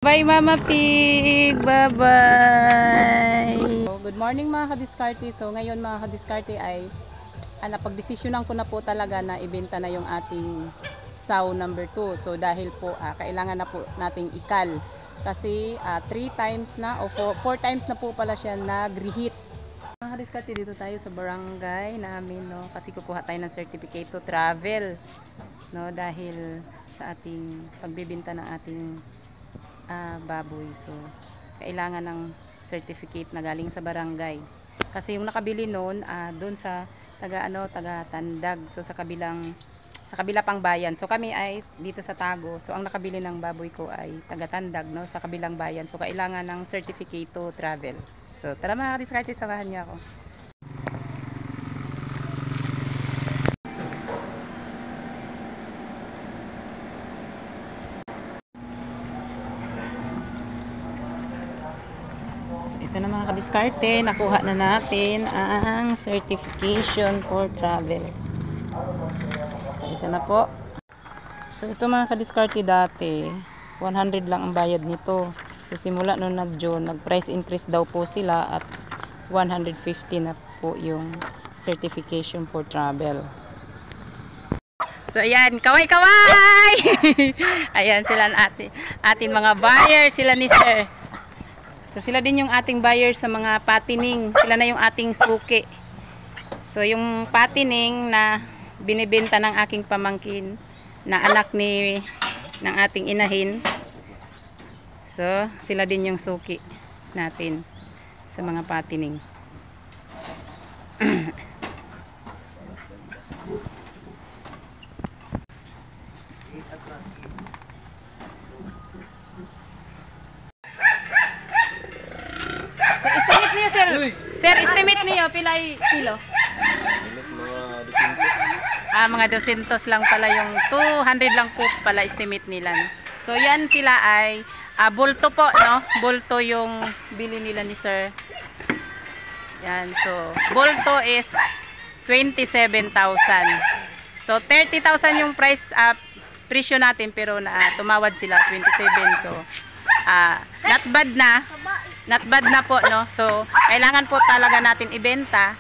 Bye Mama Pig! Bye-bye! So, good morning mga kadiskarte. So ngayon mga kadiskarte ay napagdesisyonan ko na po talaga na ibenta na yung ating sow number 2. So dahil po kailangan na po nating ikal. Kasi 3 times na o 4 times na po pala siya nag-reheat. Mga kadiskarte, dito tayo sa barangay namin, no? Kasi kukuha tayo ng certificate to travel, no? Dahil sa ating pagbibenta ng ating baboy. So kailangan ng certificate na galing sa barangay. Kasi yung nakabili noon doon sa taga Tandag. So sa kabila pang bayan. So kami ay dito sa Tago. So ang nakabili ng baboy ko ay taga Tandag, no, sa kabilang bayan. So kailangan ng certificate to travel. So tara mga kadiskarte, samahan niyo ako. Ito na mga kadiskarte, nakuha na natin ang certification for travel. So ito na po. So ito mga kadiskarte, dati 100 lang ang bayad nito. So simula nung nag-June, nag-price increase daw po sila at 150 na po yung certification for travel. So ayan, kaway-kaway! Ayan sila ating mga buyer, sila ni Sir. So sila din yung ating buyer sa mga patining. Sila na yung ating suki. So yung patining na binibenta ng aking pamangkin na anak ng ating inahin. So sila din yung suki natin sa mga patining. Estimate niyo, sir. Sir, estimate niyo pilay kilo. Mga 200 lang pala, yung 200 lang po pala estimate nila. So yan sila ay bulto po, no? Bulto yung bili nila ni sir. Yan, so bulto is 27,000. So 30,000 yung price presyo natin, pero tumawad sila 27. So not bad na po, no? So kailangan po talaga natin ibenta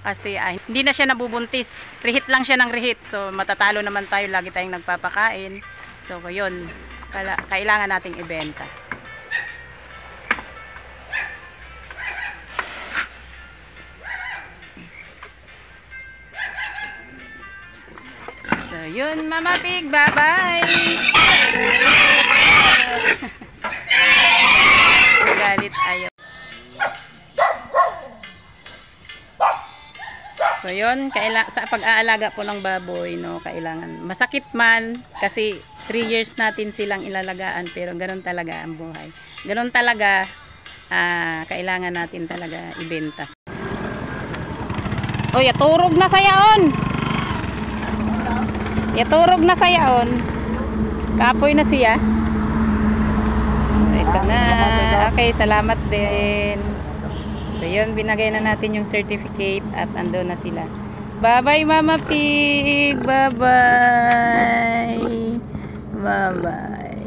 kasi hindi na siya nabubuntis, reheat lang siya ng reheat. So matatalo naman tayo, lagi tayong nagpapakain. So yun, kailangan nating ibenta. So yun Mama Pig, bye bye. Galit ayaw. So yun, sa pag-aalaga po ng baboy, no, kailangan masakit man kasi 3 years natin silang ilalagaan, pero ganoon talaga ang buhay. Ganoon talaga, kailangan natin talaga ibenta. Oy, yaturog na sayaon. Yaturog na sayaon. Kapoy na siya. Ito na. Okay, salamat din. So yun, binagay na natin yung certificate at ando na sila. Bye-bye Mama Pig! Bye-bye! Bye-bye!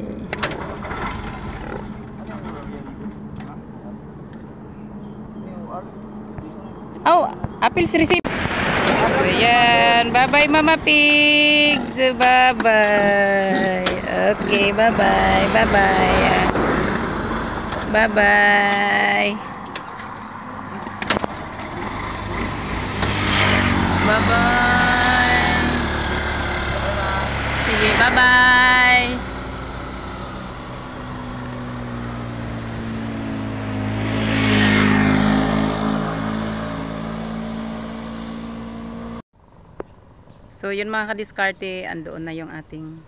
Oh, appeals receipt! So yan, bye-bye Mama Pig! So bye-bye! Okay, bye-bye! Bye-bye! Bye-bye! Bye-bye. Sige, bye-bye. So, yun mga kadiskarte, andoon na yung ating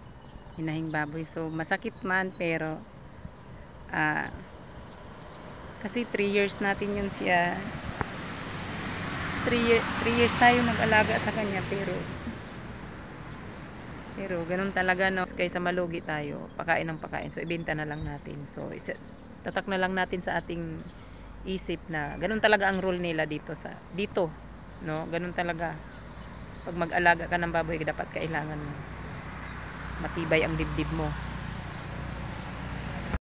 hinahing baboy. So, masakit man, pero kasi 3 years natin yun siya. 3 years tayo nag-alaga sa kanya, pero ganun talaga, no, kaysa malugi tayo, pakain ng pakain. So ibenta na lang natin. So tatak na lang natin sa ating isip na ganun talaga ang rule nila dito, no, ganun talaga. Pag mag-alaga ka ng baboy, dapat kailangan matibay ang dibdib mo.